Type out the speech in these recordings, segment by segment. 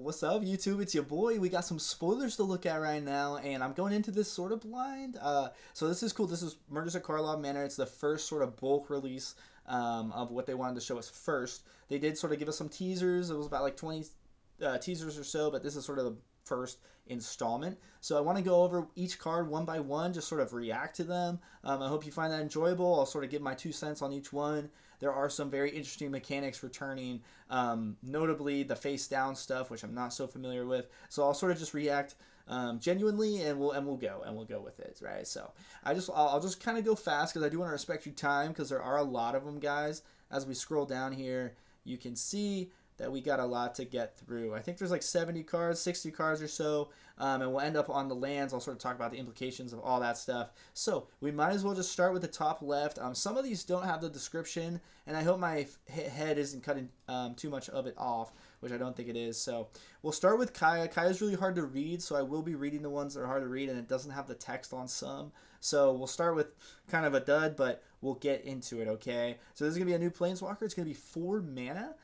What's up, YouTube? It's your boy. We got some spoilers to look at right now, and I'm going into this sort of blind. So this is cool. This is Murders at Karlov Manor. It's the first sort of bulk release of what they wanted to show us first. They did sort of give us some teasers. It was about like 20 teasers or so, but this is sort of the first installment. So I want to go over each card one by one, just sort of react to them. I hope you find that enjoyable. I'll sort of give my 2 cents on each one. There are some very interesting mechanics returning, notably the face down stuff, which I'm not so familiar with. So I'll sort of just react genuinely, and we'll go with it, right? So I'll just kind of go fast because I do want to respect your time because there are a lot of them, guys. As we scroll down here, you can see that we got a lot to get through. I think there's like 70 cards, 60 cards or so, and we'll end up on the lands. I'll sort of talk about the implications of all that stuff. So we might as well just start with the top left. Some of these don't have the description, and I hope my head isn't cutting too much of it off, which I don't think it is. So we'll start with Kaya. Kaya's really hard to read, so I will be reading the ones that are hard to read, and it doesn't have the text on some. So we'll start with kind of a dud, but we'll get into it, okay? So this is going to be a new Planeswalker. It's going to be 4 mana.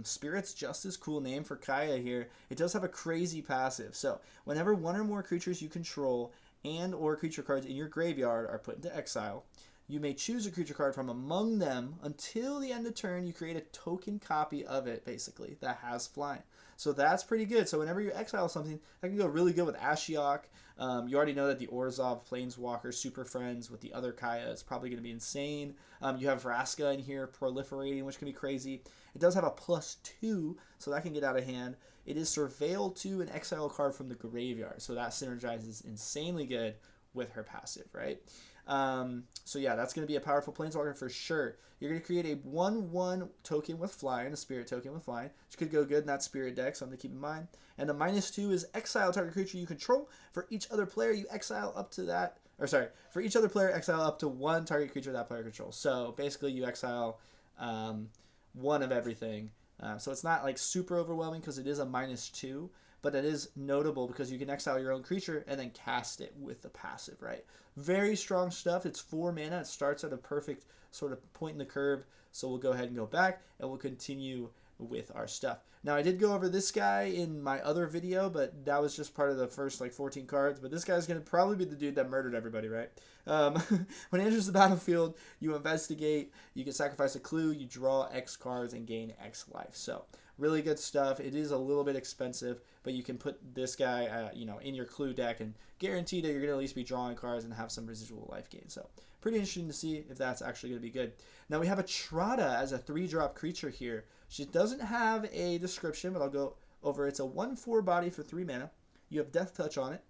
Spirit's Justice, cool name for Kaya here. It does have a crazy passive. So whenever one or more creatures you control and or creature cards in your graveyard are put into exile, you may choose a creature card from among them until the end of turn. You create a token copy of it, basically, that has flying. So that's pretty good. So whenever you exile something, that can go really good with Ashiok. You already know that the Orzhov Planeswalker super friends with the other Kaya is probably going to be insane. You have Vraska in here proliferating, which can be crazy. It does have a +2, so that can get out of hand. It is Surveil to an exile card from the graveyard, so that synergizes insanely good with her passive, right? So yeah, that's going to be a powerful Planeswalker for sure. You're going to create a 1/1 token with flying, a Spirit token with flying, which could go good in that Spirit deck, something to keep in mind. And the -2 is exile target creature you control. For each other player, you exile up to that, or sorry, for each other player, exile up to 1 target creature that player controls. So basically, you exile one of everything. So it's not like super overwhelming because it is a -2. But it is notable because you can exile your own creature and then cast it with the passive, right? Very strong stuff. It's 4 mana. It starts at a perfect sort of point in the curve. So we'll go ahead and go back and we'll continue with our stuff. Now, I did go over this guy in my other video, but that was just part of the first like 14 cards. But this guy's going to probably be the dude that murdered everybody, right? When it enters the battlefield, you investigate, you can sacrifice a clue, you draw X cards and gain X life. So really good stuff. It is a little bit expensive, but you can put this guy, in your clue deck and guarantee that you're going to at least be drawing cards and have some residual life gain. So pretty interesting to see if that's actually going to be good. Now we have Etrata as a 3-drop creature here. She doesn't have a description, but I'll go over. It's a 1/4 body for 3 mana. You have Death Touch on it.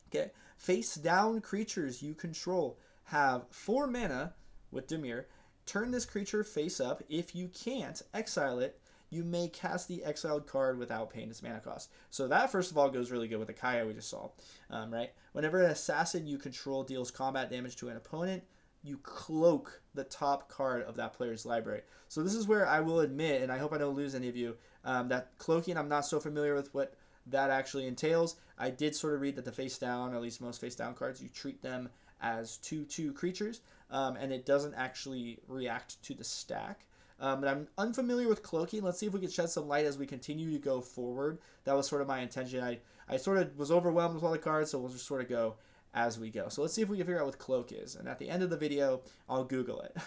Okay. Face down creatures you control have 4 mana with Dimir. Turn this creature face up. If you can't, exile it. You may cast the exiled card without paying its mana cost. So that, first of all, goes really good with the Kaya we just saw, right? Whenever an assassin you control deals combat damage to an opponent, you cloak the top card of that player's library. So this is where I will admit, and I hope I don't lose any of you, that cloaking, I'm not so familiar with what that actually entails. I did sort of read that the face down, or at least most face down cards, you treat them as 2/2 creatures, and it doesn't actually react to the stack. But I'm unfamiliar with cloaking. Let's see if we can shed some light as we continue to go forward. That was sort of my intention. I sort of was overwhelmed with all the cards, so we'll just sort of go as we go. So let's see if we can figure out what cloak is. And at the end of the video, I'll Google it.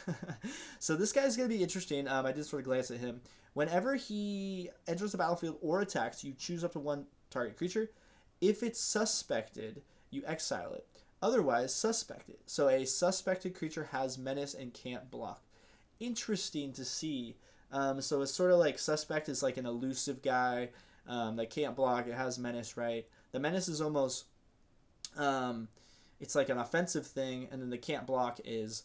So this guy's going to be interesting. I did sort of glance at him. Whenever he enters the battlefield or attacks, you choose up to 1 target creature. If it's suspected, you exile it. Otherwise, suspect it. So a suspected creature has menace and can't block. Interesting to see. So it's sort of like suspect is like an elusive guy that can't block. It has menace, right? The menace is almost it's like an offensive thing, and then the can't block is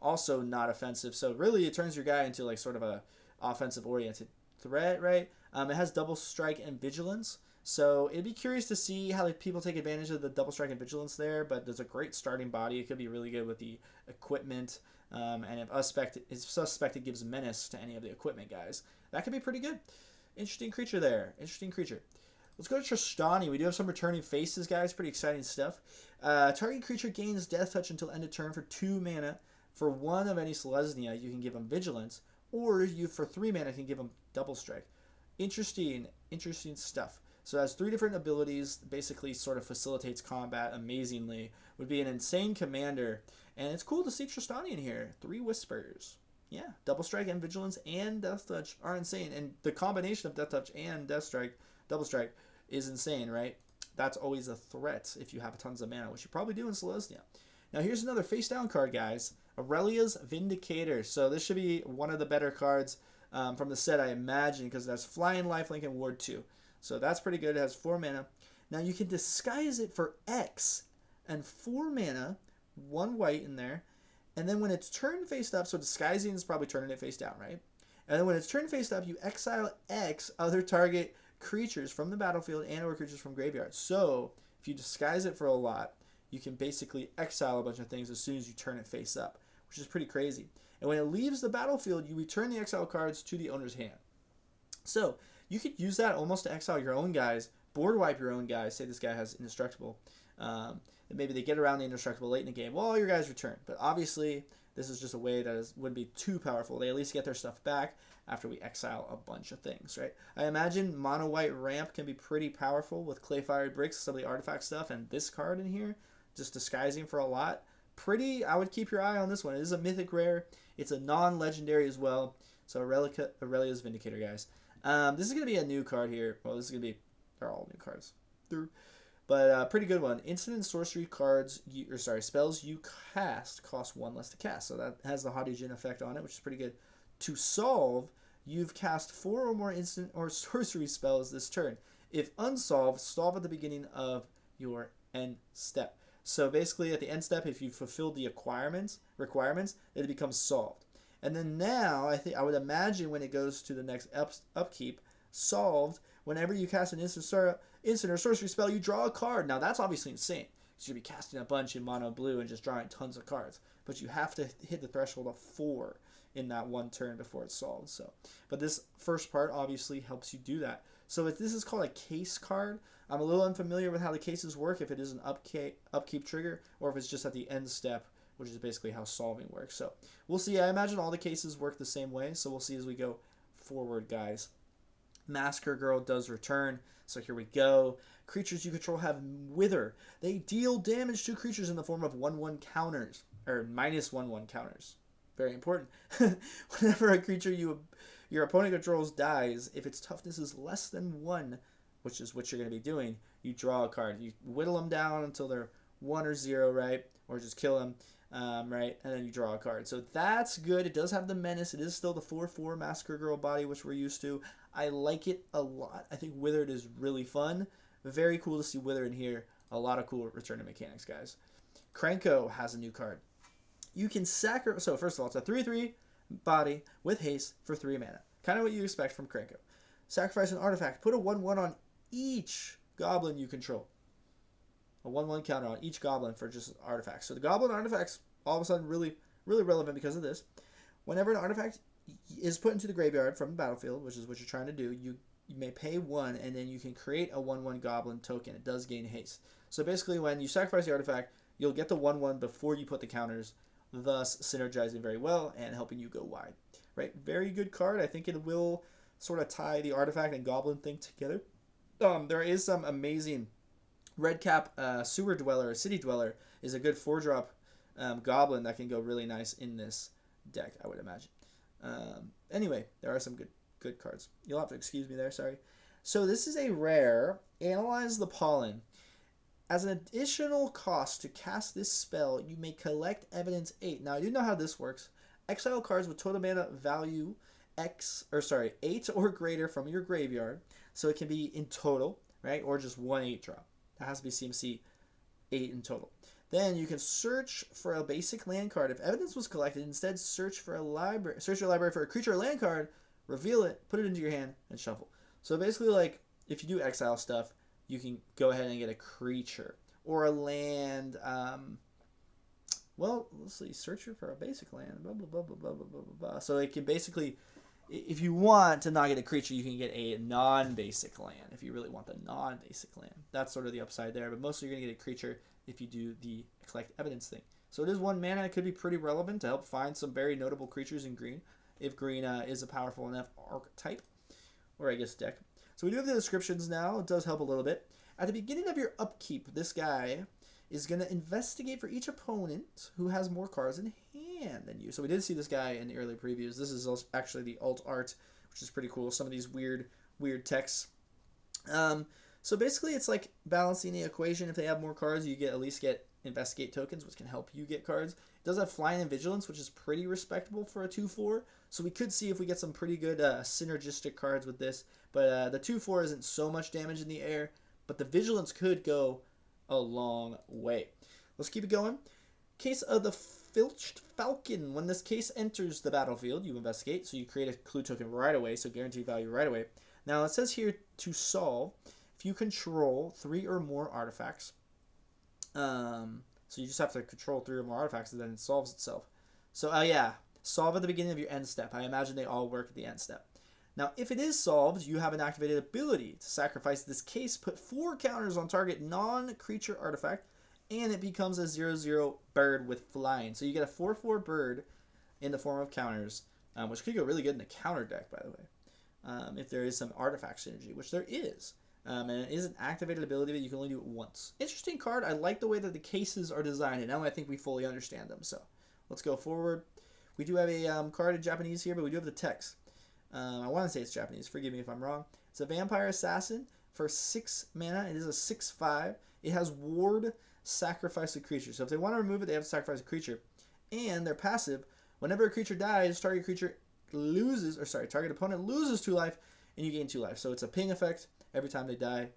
also not offensive. So really it turns your guy into like sort of a offensive oriented threat, right? It has double strike and vigilance. So it'd be curious to see how people take advantage of the double strike and vigilance there, but there's a great starting body. It could be really good with the equipment. And if suspected gives menace to any of the equipment guys, that could be pretty good. Interesting creature there. Interesting creature. Let's go to Trostani. We do have some returning faces, guys. Pretty exciting stuff. Target creature gains Death Touch until end of turn for 2 mana. For 1 of any Selesnya, you can give them Vigilance. Or you, for 3 mana, can give them Double Strike. Interesting stuff. So it has 3 different abilities, basically sort of facilitates combat amazingly. Would be an insane commander. And it's cool to see Trostani in here. 3 Whispers. Yeah, Double Strike and Vigilance and Death Touch are insane. And the combination of Death Touch and Death Strike, Double Strike, is insane, right? That's always a threat if you have tons of mana, which you probably do in Celestia. Now here's another face down card, guys. Aurelia's Vindicator. So this should be one of the better cards from the set, I imagine, because it has Flying, Lifelink, and Ward 2. So that's pretty good. It has 4 mana. Now you can disguise it for X and 4 mana, 1 white in there. And then when it's turned face up, so disguising is probably turning it face down, right? And then when it's turned face up, you exile X other target creatures from the battlefield and or creatures from graveyard. So if you disguise it for a lot, you can basically exile a bunch of things as soon as you turn it face up, which is pretty crazy. And when it leaves the battlefield, you return the exile cards to the owner's hand. So you could use that almost to exile your own guys, board wipe your own guys. Say this guy has Indestructible. And maybe they get around the Indestructible late in the game. Well, all your guys return. But obviously, this is just a way that wouldn't be too powerful. They at least get their stuff back after we exile a bunch of things, right? I imagine Mono White Ramp can be pretty powerful with Clayfire Bricks, some of the artifact stuff, and this card in here, just disguising for a lot. I would keep your eye on this one. It is a mythic rare. It's a non-legendary as well. So Aurelia's Vindicator, guys. This is going to be a new card here. Well, this is going to be, they're all new cards. But pretty good one. Instant and sorcery cards, spells you cast cost 1 less to cast. So that has the Hadoujen effect on it, which is pretty good. To solve, you've cast 4 or more instant or sorcery spells this turn. If unsolved, solve at the beginning of your end step. So basically, at the end step, if you fulfill the requirements, it becomes solved. And then now, I would imagine when it goes to the next upkeep, solved, whenever you cast an instant or sorcery spell, you draw a card. Now, that's obviously insane. You should be casting a bunch in mono blue and just drawing tons of cards. But you have to hit the threshold of 4 in that one turn before it's solved. But this first part obviously helps you do that. So if this is called a case card, I'm a little unfamiliar with how the cases work, if it is an upkeep trigger, or if it's just at the end step, which is basically how solving works. So we'll see. I imagine all the cases work the same way, so we'll see as we go forward, guys. Massacre Girl does return, so here we go. Creatures you control have Wither. They deal damage to creatures in the form of 1/1 counters, or -1/1 counters. Very important. Whenever a creature your opponent controls dies, if its toughness is less than 1, which is what you're going to be doing, you draw a card. You whittle them down until they're 1 or 0, right? Or just kill them, right? And then you draw a card. So that's good. It does have the menace. It is still the 4/4 Massacre Girl body, which we're used to. I like it a lot. I think Withered is really fun. Very cool to see Wither in here. A lot of cool return to mechanics, guys. Krenko has a new card. You can sacrifice... So first of all, it's a 3/3 body with haste for 3 mana. Kind of what you expect from Krenko. Sacrifice an artifact. Put a 1/1 on each goblin you control. A 1/1 counter on each goblin for just artifacts. So the goblin artifacts all of a sudden really relevant because of this. Whenever an artifact is put into the graveyard from the battlefield, which is what you're trying to do, you may pay 1 and then you can create a 1/1 goblin token. It does gain haste. So basically when you sacrifice the artifact, you'll get the 1/1 before you put the counters, thus synergizing very well and helping you go wide. Right? Very good card. I think it will sort of tie the artifact and goblin thing together. There is some amazing Redcap Sewer Dweller, City Dweller is a good 4-drop goblin that can go really nice in this deck, I would imagine. Anyway, there are some good cards. You'll have to excuse me there, sorry. So this is a rare, Analyze the Pollen. As an additional cost to cast this spell, you may collect Evidence 8. Now, I do know how this works. Exile cards with total mana value 8 or greater from your graveyard. So it can be in total, right? Or just 1 8-drop. That has to be CMC 8 in total. Then you can search for a basic land card. If evidence was collected, instead search your library for a creature or land card, reveal it, put it into your hand, and shuffle. So basically, like, if you do exile stuff, you can go ahead and get a creature or a land. Well, let's see. Search for a basic land. Blah, blah, blah, blah, blah, blah, blah, blah. So it can basically, if you want to not get a creature, you can get a non-basic land if you really want the non-basic land. That's sort of the upside there. But mostly you're going to get a creature if you do the collect evidence thing. So it is 1 mana. It could be pretty relevant to help find some very notable creatures in green, if green is a powerful enough archetype. or I guess deck. So we do have the descriptions now. It does help a little bit. At the beginning of your upkeep, this guy is going to investigate for each opponent who has more cards in hand than you. So we did see this guy in the early previews. This is actually the alt art, which is pretty cool. Some of these weird texts. So basically, it's like balancing the equation. If they have more cards, you at least get investigate tokens, which can help you get cards. It does have flying and vigilance, which is pretty respectable for a 2/4. So we could see if we get some pretty good synergistic cards with this. But the 2/4 isn't so much damage in the air, but the vigilance could go a long way. Let's keep it going. Case of the Filched Falcon. When this case enters the battlefield, you investigate. So you create a clue token right away, so guaranteed value right away. Now it says here to solve if you control 3 or more artifacts. So you just have to control 3 or more artifacts and then it solves itself. So yeah, solve at the beginning of your end step. I imagine they all work at the end step. Now, if it is solved, you have an activated ability to sacrifice this case, put 4 counters on target non-creature artifact, and it becomes a 0/0 bird with flying. So you get a 4/4 bird in the form of counters, which could go really good in the counter deck, by the way, if there is some artifact synergy, which there is. And it is an activated ability that you can only do it once. Interesting card. I like the way that the cases are designed, and now I think we fully understand them. So let's go forward. We do have a card in Japanese here, but we do have the text. I want to say it's Japanese. Forgive me if I'm wrong. It's a Vampire Assassin for 6 mana. It is a 6/5. It has Ward, sacrifice a creature. So if they want to remove it, they have to sacrifice a creature. And they're passive. Whenever a creature dies, target opponent loses 2 life, and you gain 2 life. So it's a ping effect. Every time they die,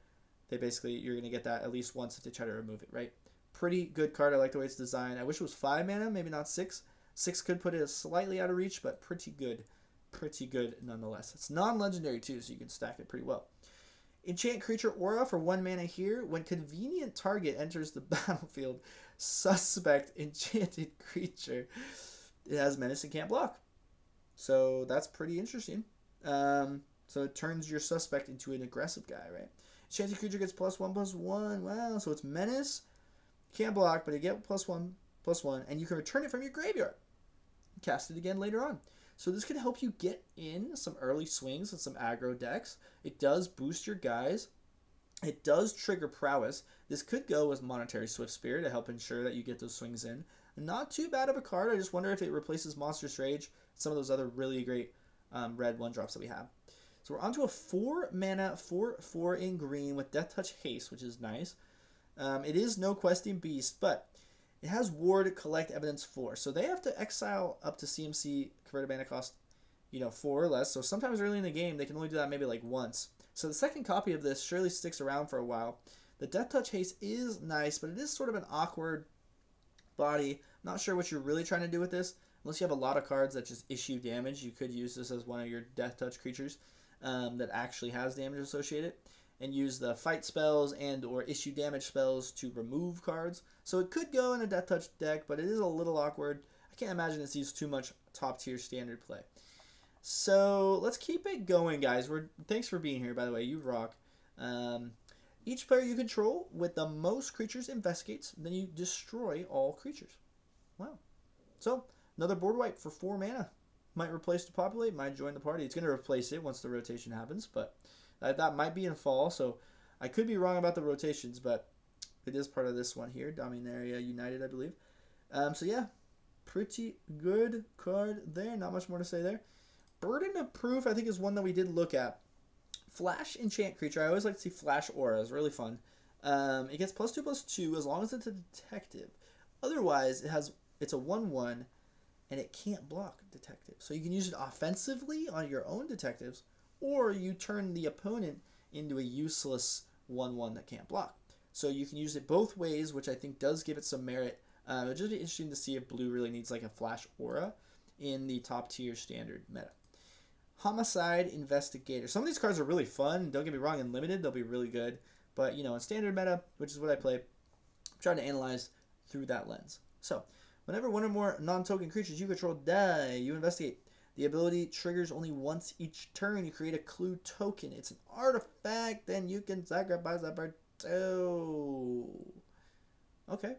you're going to get that at least once if they try to remove it, right? Pretty good card. I like the way it's designed. I wish it was 5 mana, maybe not 6. 6 could put it slightly out of reach, but pretty good. Pretty good nonetheless. It's non-legendary too, so you can stack it pretty well. Enchant creature aura for 1 mana here. When convenient target enters the battlefield, suspect enchanted creature. It has menace and can't block. So that's pretty interesting. So it turns your suspect into an aggressive guy, right? Enchanted creature gets +1/+1. Wow, so it's menace. Can't block, but you get +1/+1, and you can return it from your graveyard. Cast it again later on. So this can help you get in some early swings and some aggro decks. It does boost your guys. It does trigger prowess. This could go with Monetary Swift Spear to help ensure that you get those swings in. Not too bad of a card. I just wonder if it replaces Monstrous Rage, some of those other really great red 1-drops that we have. So we're onto a 4 mana 4/4 in green with Death Touch Haste, which is nice. It is no Questing Beast, but it has Ward, Collect, Evidence 4. So they have to exile up to CMC converted mana cost, 4 or less. So sometimes early in the game, they can only do that maybe like once. So the second copy of this surely sticks around for a while. The Death Touch Haste is nice, but it is sort of an awkward body. Not sure what you're really trying to do with this. Unless you have a lot of cards that just issue damage, you could use this as one of your Death Touch creatures that actually has damage associated, and use the fight spells and or issue damage spells to remove cards. So it could go in a Death Touch deck, but it is a little awkward. I can't imagine it sees too much top tier standard play. So let's keep it going, guys. Thanks for being here, by the way. You rock. Each player you control with the most creatures investigates, then you destroy all creatures. Wow. So another board wipe for 4 mana. Might replace to populate, might join the party. It's going to replace it once the rotation happens, but that might be in fall, so I could be wrong about the rotations, but it is part of this one here, Dominaria United, I believe. So yeah, pretty good card there. Not much more to say there. Burden of Proof, I think, is one that we did look at. Flash Enchant Creature. I always like to see Flash Aura. It's really fun. It gets +2/+2 as long as it's a detective. Otherwise, it's a 1/1, and it can't block detective. So you can use it offensively on your own detectives, or you turn the opponent into a useless 1/1 that can't block. So you can use it both ways, which I think does give it some merit. It'll just be interesting to see if blue really needs like a Flash Aura in the top tier standard meta. Homicide Investigator. Some of these cards are really fun. Don't get me wrong, in limited, they'll be really good. But, in standard meta, which is what I play, I'm trying to analyze through that lens. So, whenever one or more non-token creatures you control die, you investigate. The ability triggers only once each turn. You create a clue token. It's an artifact, then you can sacrifice that bird too. Okay.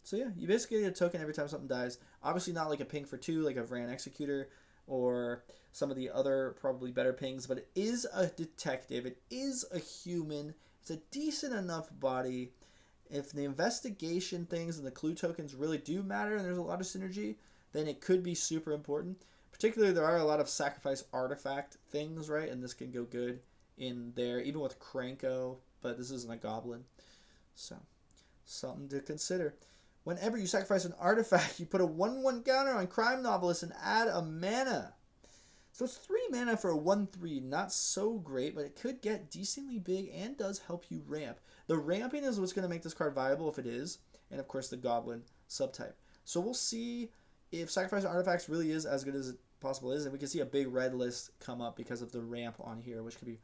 So yeah, you basically get a token every time something dies. Obviously not like a ping for 2, like a Vran Executor, or some of the other probably better pings, but it is a detective. It is a human. It's a decent enough body. If the investigation things and the clue tokens really do matter and there's a lot of synergy, then it could be super important. Particularly, there are a lot of sacrifice artifact things, right? And this can go good in there, even with Krenko, but this isn't a goblin. So, something to consider. Whenever you sacrifice an artifact, you put a 1/1 counter on Crime Novelist and add a mana. So it's 3 mana for a 1/3. Not so great, but it could get decently big and does help you ramp. The ramping is what's going to make this card viable if it is. And of course the Goblin subtype. So we'll see if Sacrifice Artifacts really is as good as it possible is. And we can see a big red list come up because of the ramp on here, which could be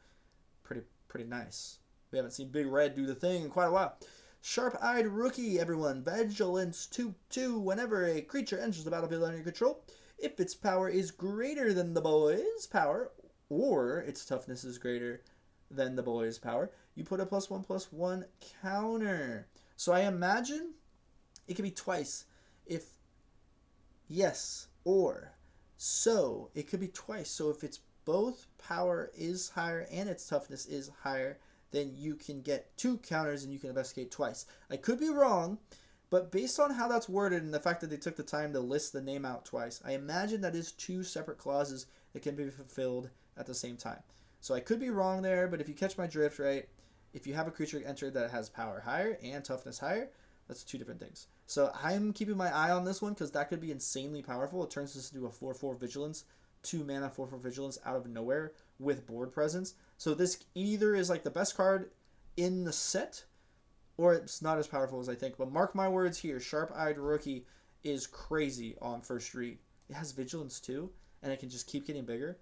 pretty nice. We haven't seen Big Red do the thing in quite a while. Sharp-Eyed Rookie, everyone. Vigilance 2/2. Whenever a creature enters the battlefield under your control, if its power is greater than the boy's power, or its toughness is greater than the boy's power, you put a +1/+1 counter. So I imagine it could be twice. If yes, or so, it could be twice. So if its both power is higher and its toughness is higher, then you can get 2 counters and you can investigate twice. I could be wrong, but based on how that's worded and the fact that they took the time to list the name out twice, I imagine that is 2 separate clauses that can be fulfilled at the same time. So I could be wrong there, but if you catch my drift, right, if you have a creature entered that has power higher and toughness higher, that's 2 different things. So I'm keeping my eye on this one because that could be insanely powerful. It turns this into a 4/4 Vigilance, 2 mana 4/4 Vigilance out of nowhere with board presence. So this either is like the best card in the set, or it's not as powerful as I think. But mark my words here, Sharp-Eyed Rookie is crazy on first read. It has Vigilance too, and it can just keep getting bigger.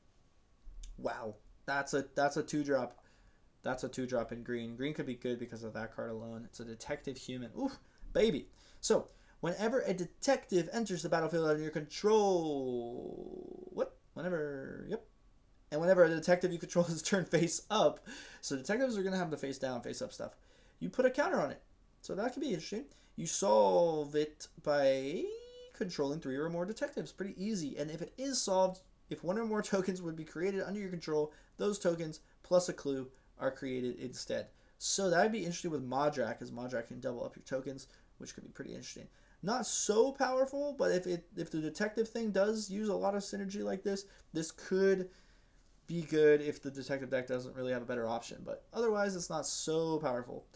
Wow, that's a 2-drop. That's a 2-drop in green. Green could be good because of that card alone. It's a detective human. Oof, baby. So whenever a detective enters the battlefield under your control, and whenever a detective you control is turned face up, so detectives are going to have the face down, face up stuff, you put a counter on it. So that could be interesting. You solve it by controlling 3 or more detectives. Pretty easy. And if it is solved, if 1 or more tokens would be created under your control, those tokens plus a clue are created instead. So that would be interesting with Modrak, because Modrak can double up your tokens, which could be pretty interesting. Not so powerful, but if the detective thing does use a lot of synergy like this, this could be good if the detective deck doesn't really have a better option. But otherwise, it's not so powerful.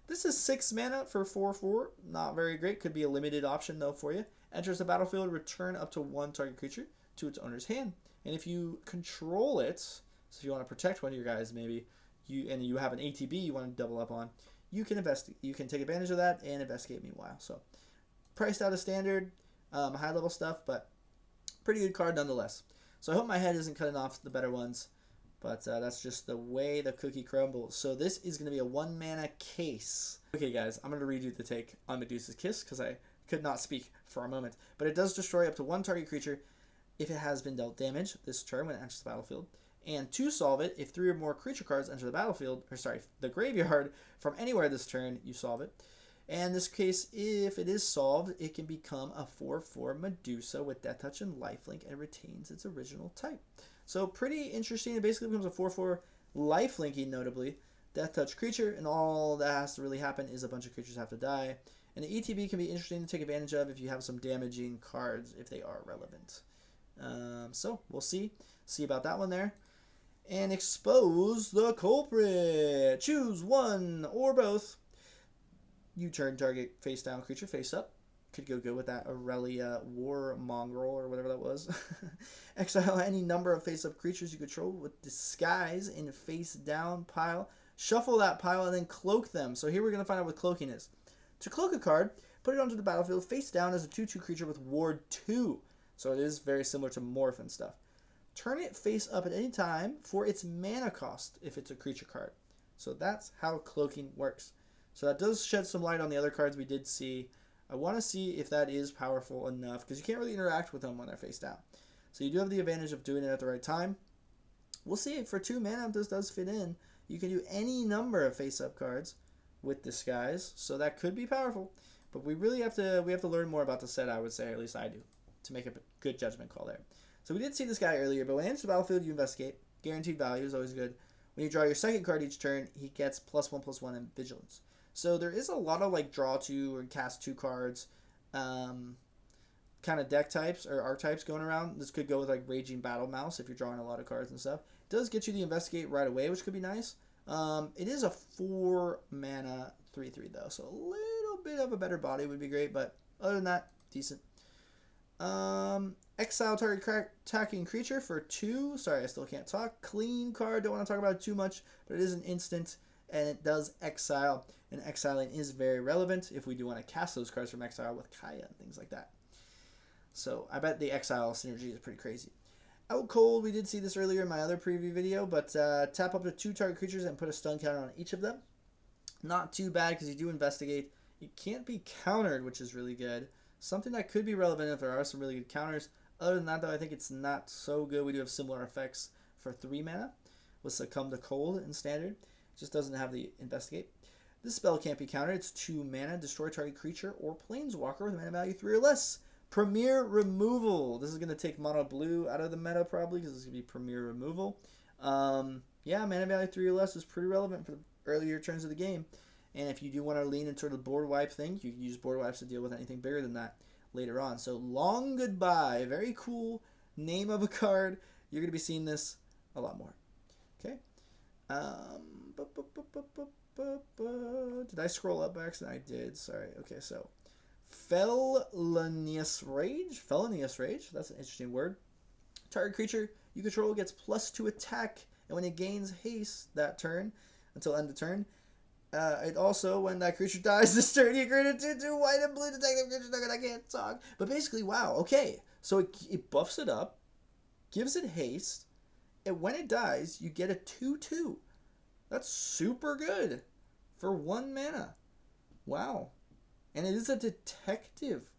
This is 6 mana for 4/4. Not very great. Could be a limited option, though, for you. Enters the battlefield, return up to 1 target creature to its owner's hand. And if you control it, so if you want to protect one of your guys, maybe, you have an ATB you want to double up on, you can take advantage of that and investigate meanwhile. So priced out of standard, high level stuff, but pretty good card nonetheless. So I hope my head isn't cutting off the better ones, but that's just the way the cookie crumbles. So this is going to be a 1 mana case. Okay guys, I'm going to read you the take on Medusa's Kiss because I could not speak for a moment. But it does destroy up to 1 target creature if it has been dealt damage this turn when it enters the battlefield. And to solve it, if 3 or more creature cards enter the battlefield, the graveyard from anywhere this turn, you solve it. And in this case, if it is solved, it can become a 4/4 Medusa with Death Touch and Lifelink and retains its original type. So pretty interesting. It basically becomes a 4/4 Lifelinking, notably. Death Touch creature, and all that has to really happen is a bunch of creatures have to die. And the ETB can be interesting to take advantage of if you have some damaging cards, if they are relevant. So we'll see about that one there. And expose the culprit. Choose one or both. You turn target face down creature face up. Could go good with that Aurelia War Mongrel or whatever that was. Exile any number of face up creatures you control with Disguise in face down pile. Shuffle that pile and then cloak them. So here we're going to find out what cloaking is. To cloak a card, put it onto the battlefield face down as a 2/2 creature with Ward 2. So it is very similar to Morph and stuff. Turn it face up at any time for its mana cost if it's a creature card. So that's how cloaking works. So that does shed some light on the other cards we did see. I want to see if that is powerful enough, because you can't really interact with them when they're face down. So you do have the advantage of doing it at the right time. We'll see. For 2 mana, if this does fit in, you can do any number of face-up cards with Disguise, so that could be powerful. But we really have to learn more about the set, I would say, or at least I do, to make a good judgment call there. So we did see this guy earlier, but when he enters the battlefield, you investigate. Guaranteed value is always good. When you draw your second card each turn, he gets +1/+1 in vigilance. So there is a lot of like draw 2 or cast 2 cards kind of deck types or archetypes going around. This could go with like Raging Battle Mouse if you're drawing a lot of cards and stuff. It does get you the investigate right away, which could be nice. It is a 4 mana 3/3 though, so a little bit of a better body would be great, but other than that, decent. Exile target attacking creature for 2. Sorry, I still can't talk. Clean card, don't want to talk about it too much, but it is an instant and it does exile, and exiling is very relevant if we do want to cast those cards from exile with Kaya and things like that. So I bet the exile synergy is pretty crazy. Out cold, we did see this earlier in my other preview video, but tap up to 2 target creatures and put a stun counter on each of them. Not too bad because you do investigate. It can't be countered, which is really good. Something that could be relevant if there are some really good counters. Other than that, though, I think it's not so good. We do have similar effects for 3 mana with Succumb to Cold in Standard. It just doesn't have the investigate. This spell can't be countered. It's 2 mana. Destroy target creature or planeswalker with mana value 3 or less. Premier Removal. This is going to take mono blue out of the meta probably because it's going to be Premier Removal. Yeah, mana value 3 or less is pretty relevant for the earlier turns of the game. And if you do want to lean into the board wipe thing, you can use board wipes to deal with anything bigger than that later on. So Long Goodbye. Very cool name of a card. You're going to be seeing this a lot more. Okay. Did I scroll up by accident? I did. Sorry. Okay, so Felonious Rage. Felonious Rage. That's an interesting word. Target creature you control gets +2 attack, and when it gains haste that turn until end of turn, it also, when that creature dies this turn, you create a 2/2 white and blue detective creature token. I can't talk. But basically, wow. Okay, so it buffs it up, gives it haste, and when it dies, you get a 2/2. That's super good for 1 mana. Wow. And it is a detective,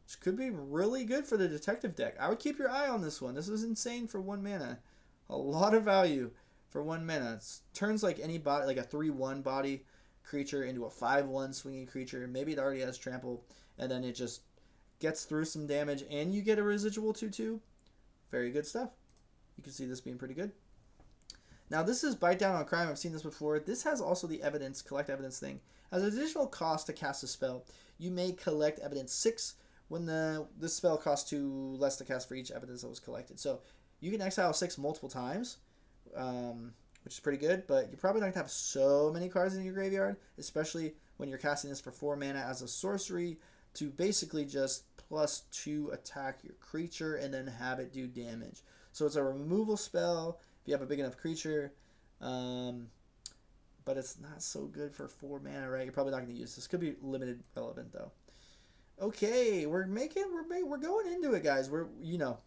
which could be really good for the detective deck. I would keep your eye on this one. This is insane for 1 mana. A lot of value for 1 mana. It turns like any body, like a 3/1 body creature into a 5/1 swinging creature. Maybe it already has trample, and then it just gets through some damage, and you get a residual 2/2. Very good stuff. You can see this being pretty good. Now this is Bite Down on Crime. I've seen this before. This has also the evidence, collect evidence thing. As an additional cost to cast a spell, you may collect evidence 6 when this spell costs 2 less to cast for each evidence that was collected. So you can exile 6 multiple times, which is pretty good, but you're probably not going to have so many cards in your graveyard, especially when you're casting this for 4 mana as a sorcery to basically just +2 attack your creature and then have it do damage. So it's a removal spell if you have a big enough creature, but it's not so good for 4 mana, right? You're probably not going to use this. Could be limited relevant though. Okay, we're going into it, guys.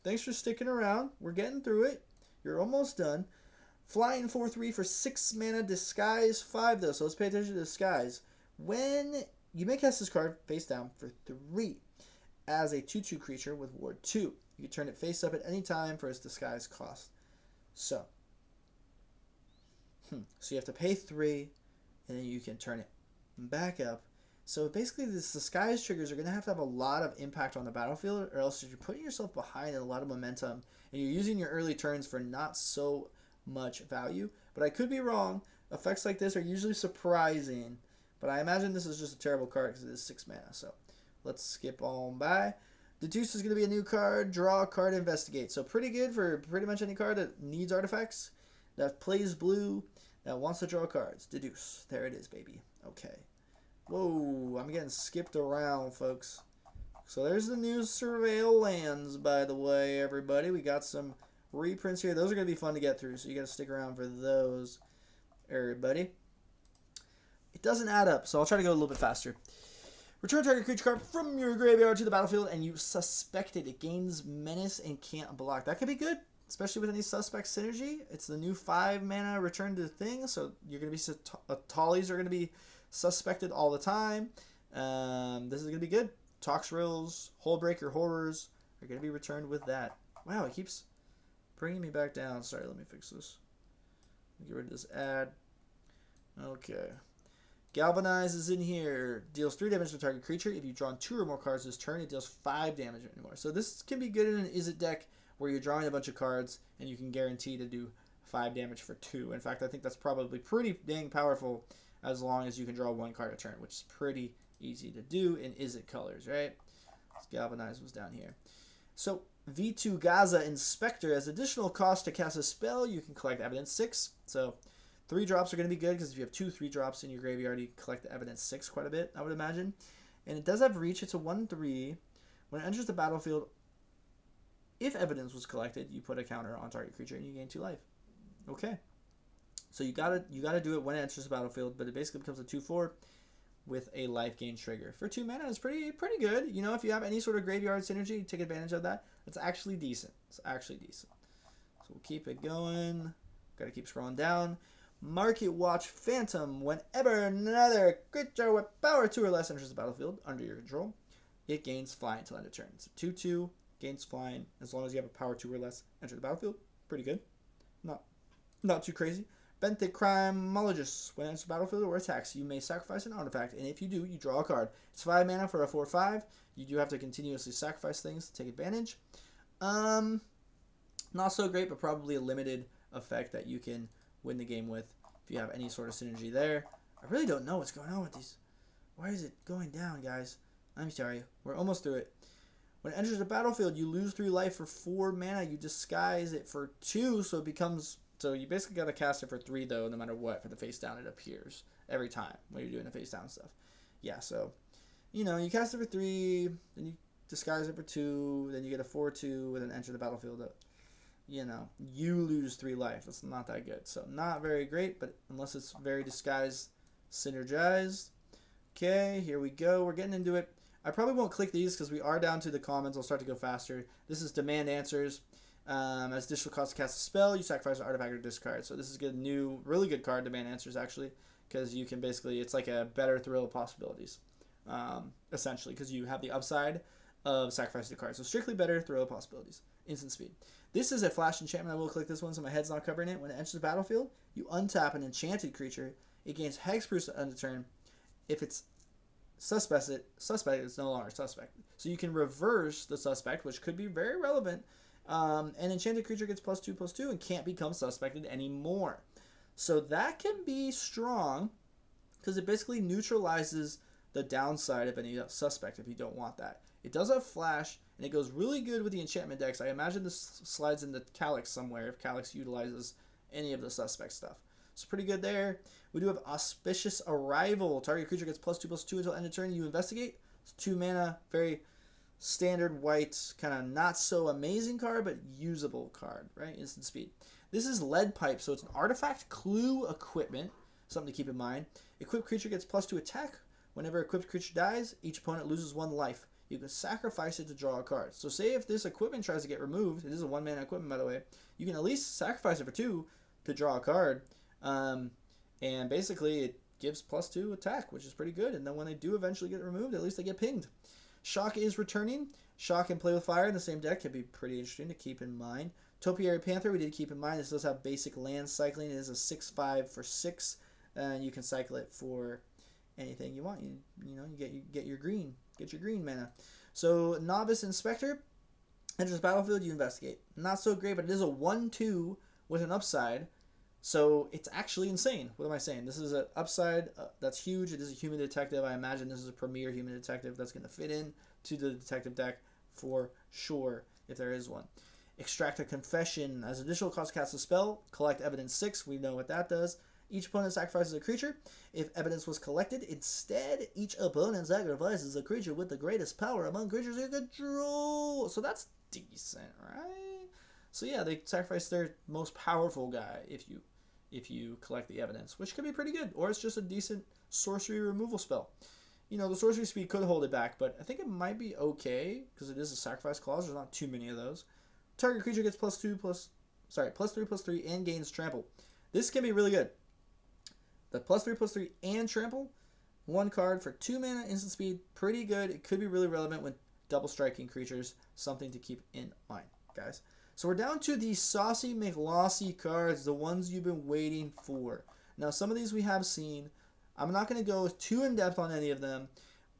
Thanks for sticking around. We're getting through it. You're almost done. Flying 4/3 for 6 mana, Disguise 5 though, so let's pay attention to Disguise. When you may cast this card face down for 3 as a 2/2 creature with Ward 2. You can turn it face up at any time for its Disguise cost. So you have to pay 3, and then you can turn it back up. So basically, this Disguise triggers are going to have a lot of impact on the battlefield, or else you're putting yourself behind in a lot of momentum, and you're using your early turns for not so much value. But I could be wrong. Effects like this are usually surprising, but I imagine this is just a terrible card because it is 6 mana. So let's skip on by. Deduce is going to be a new card. Draw a card, investigate. So pretty good for pretty much any card that needs artifacts, that plays blue, that wants to draw cards. Deduce. There it is, baby. Okay. Whoa, I'm getting skipped around, folks. So there's the new Surveil lands, by the way, everybody. We got some reprints here. Those are going to be fun to get through, so you got to stick around for those, everybody. It doesn't add up, so I'll try to go a little bit faster. Return target creature card from your graveyard to the battlefield, and you suspect it. It gains menace and can't block. That could be good, especially with any suspect synergy. It's the new 5 mana return to the thing, so you're going to be Tallies are going to be suspected all the time. This is going to be good. Toxrills, Hullbreaker Horrors are going to be returned with that. Wow, it keeps bringing me back down. Sorry, let me fix this. Get rid of this ad. Okay. Galvanize is in here. Deals 3 damage to target creature. If you've drawn 2 or more cards this turn, it deals 5 damage anymore. So this can be good in an Izzet deck where you're drawing a bunch of cards and you can guarantee to do 5 damage for 2. In fact, I think that's probably pretty dang powerful as long as you can draw 1 card a turn, which is pretty easy to do in Izzet colors, right? Let's galvanize was down here. So V2 Gaza Inspector, as additional cost to cast a spell, you can collect Evidence 6. So 3 drops are going to be good, because if you have 2 3-drops in your graveyard, you collect the Evidence 6 quite a bit, I would imagine. And it does have reach. It's a 1/3. When it enters the battlefield, if Evidence was collected, you put a counter on target creature and you gain 2 life. Okay. So you gotta do it when it enters the battlefield, but it basically becomes a 2/4 with a life gain trigger. For 2 mana, it's pretty good. You know, if you have any sort of graveyard synergy, take advantage of that. It's actually decent. It's actually decent. So we'll keep it going. Gotta keep scrolling down. Market Watch Phantom. Whenever another creature with power 2 or less enters the battlefield under your control, it gains flying until end of turn. It's a 2/2, gains flying as long as you have a power 2 or less enter the battlefield. Pretty good. Not too crazy. Benthic Crimologist. When it enters the battlefield or attacks, you may sacrifice an artifact, and if you do, you draw a card. It's 5 mana for a 4/5. You do have to continuously sacrifice things to take advantage. Not so great, but probably a limited effect that you can win the game with if you have any sort of synergy there. I really don't know what's going on with these. Why is it going down, guys? I'm sorry. We're almost through it. When it enters the battlefield, you lose 3 life for 4 mana. You disguise it for 2, so it becomes... So you basically got to cast it for 3, though, no matter what. For the face down, it appears every time when you're doing the face down stuff. Yeah, so, you know, you cast it for 3, then you disguise it for 2, then you get a 4/2, and then enter the battlefield. You know, you lose 3 life. That's not that good. So not very great, but unless it's very disguised, synergized. Okay, here we go. We're getting into it. I probably won't click these because we are down to the commons. I'll start to go faster. This is Demand Answers. As additional cost to cast a spell, you sacrifice an artifact or discard. So this is a new, really good card, Demand Answers, actually, because you can basically, it's like a better thrill of possibilities, essentially, because you have the upside of sacrificing the card. So strictly better thrill of possibilities. Instant speed. This is a flash enchantment. I will click this one so my head's not covering it. When it enters the battlefield, you untap an enchanted creature. It gains Hexproof on the turn. If it's suspect, it's no longer suspect. So you can reverse the suspect, which could be very relevant. An enchanted creature gets +2/+2 and can't become suspected anymore. So that can be strong because it basically neutralizes the downside of any suspect if you don't want that. It does have flash, and it goes really good with the enchantment decks. I imagine this slides into Kylox somewhere if Kylox utilizes any of the suspect stuff. It's pretty good there. We do have Auspicious Arrival. Target creature gets +2/+2 until end of turn. You investigate. It's 2 mana, very standard white, kind of not so amazing card, but usable card, right? Instant speed. This is Lead Pipe, so it's an artifact clue equipment. Something to keep in mind. Equipped creature gets +2 attack. Whenever equipped creature dies, each opponent loses 1 life. You can sacrifice it to draw a card. So say if this equipment tries to get removed, it is a 1-mana equipment, by the way, you can at least sacrifice it for 2 to draw a card. And basically it gives +2 attack, which is pretty good. And then when they do eventually get removed, at least they get pinged. Shock is returning. Shock and Play with Fire in the same deck can be pretty interesting to keep in mind. Topiary Panther, we did keep in mind. This does have basic land cycling. It is a 6/5 for 6. And you can cycle it for anything you want. You know, you get your green. Get your green mana. So Novice Inspector enters battlefield, you investigate. Not so great, but it is a 1/2 with an upside. So it's actually insane. What am I saying? This is an upside that's huge. It is a human detective. I imagine this is a premier human detective that's going to fit in to the detective deck for sure, if there is one. Extract a Confession. As additional cost to cast a spell, collect Evidence 6. We know what that does. Each opponent sacrifices a creature. If evidence was collected, instead, each opponent sacrifices a creature with the greatest power among creatures you control. So that's decent, right? So yeah, they sacrifice their most powerful guy if you collect the evidence, which could be pretty good. Or it's just a decent sorcery removal spell. You know, the sorcery speed could hold it back, but I think it might be okay because it is a sacrifice clause. There's not too many of those. Target creature gets +3/+3 and gains trample. This can be really good. The +3/+3 and trample, 1 card for 2 mana, instant speed, pretty good. It could be really relevant with double striking creatures. Something to keep in mind, guys. So we're down to the Saucy McLaucy cards, the ones you've been waiting for. Now, some of these we have seen. I'm not going to go too in-depth on any of them,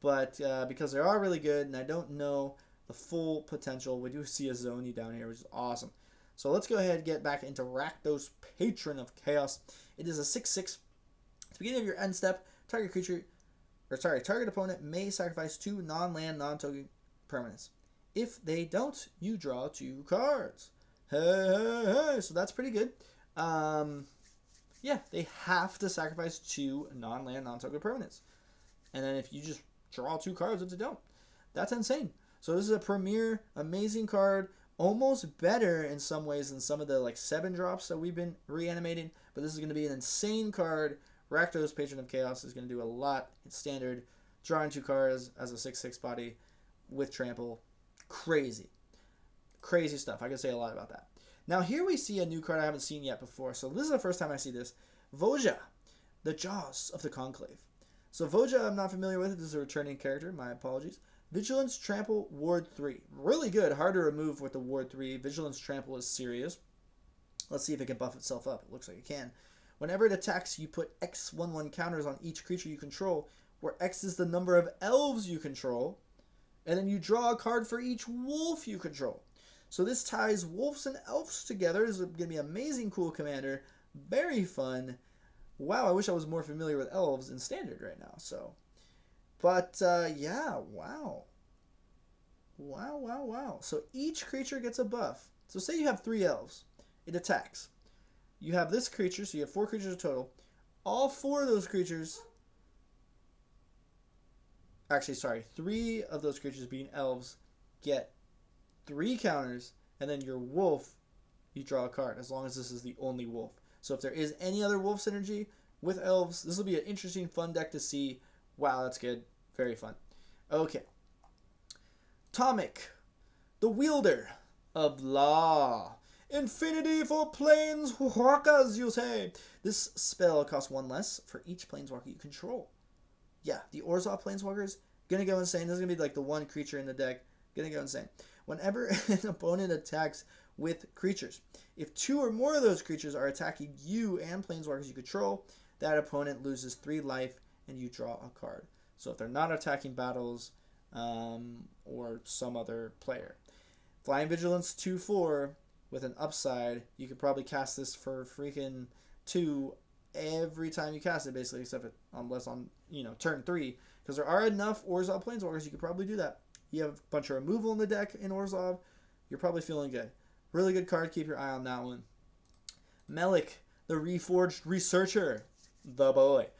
but because they are really good, and I don't know the full potential. We do see a Zoni down here, which is awesome. So let's go ahead and get back into Rakdos, Patron of Chaos. It is a 6/6. At the beginning of your end step, target opponent may sacrifice 2 non-land, non-token permanents. If they don't, you draw 2 cards. Hey. So that's pretty good. Yeah, they have to sacrifice 2 non-land, non-token permanents. And then if you just draw 2 cards if they don't, that's insane. So this is a premier, amazing card. Almost better in some ways than some of the like 7 drops that we've been reanimating. But this is going to be an insane card. Rakdos, Patron of Chaos, is going to do a lot. It's standard. Drawing 2 cards as a 6/6 body with trample. Crazy. Crazy stuff. I can say a lot about that. Now here we see a new card I haven't seen yet before. So this is the first time I see this. Voja, the Jaws of the Conclave. So Voja I'm not familiar with. This is a returning character. My apologies. Vigilance, Trample, Ward 3. Really good. Hard to remove with the Ward 3. Vigilance, Trample is serious. Let's see if it can buff itself up. It looks like it can. Whenever it attacks, you put X/1/1 counters on each creature you control, where X is the number of elves you control, and then you draw a card for each wolf you control. So this ties wolves and elves together. This is going to be an amazing, cool commander. Very fun. Wow, I wish I was more familiar with elves in Standard right now. So, but yeah, wow. Wow. So each creature gets a buff. So say you have 3 elves. It attacks. You have this creature, so you have 4 creatures total. All 4 of those creatures... Actually, sorry. 3 of those creatures being elves get 3 counters, and then your wolf, you draw a card, as long as this is the only wolf. So if there is any other wolf synergy with elves, this will be an interesting, fun deck to see. Wow, that's good. Very fun. Okay. Tomik, the Wielder of Law. Infinity for planeswalkers, you say. This spell costs 1 less for each planeswalker you control. Yeah, the Orzhov planeswalkers, gonna go insane. This is gonna be like the one creature in the deck. Gonna go insane. Whenever an opponent attacks with creatures, if 2 or more of those creatures are attacking you and planeswalkers you control, that opponent loses 3 life and you draw a card. So if they're not attacking battles or some other player. Flying Vigilance 2/4 with an upside, you could probably cast this for freaking 2 every time you cast it, basically, except unless on turn 3, because there are enough Orzhov planeswalkers you could probably do that. You have a bunch of removal in the deck in Orzhov. You're probably feeling good. Really good card. Keep your eye on that one. Melek, the Reforged Researcher, the boy.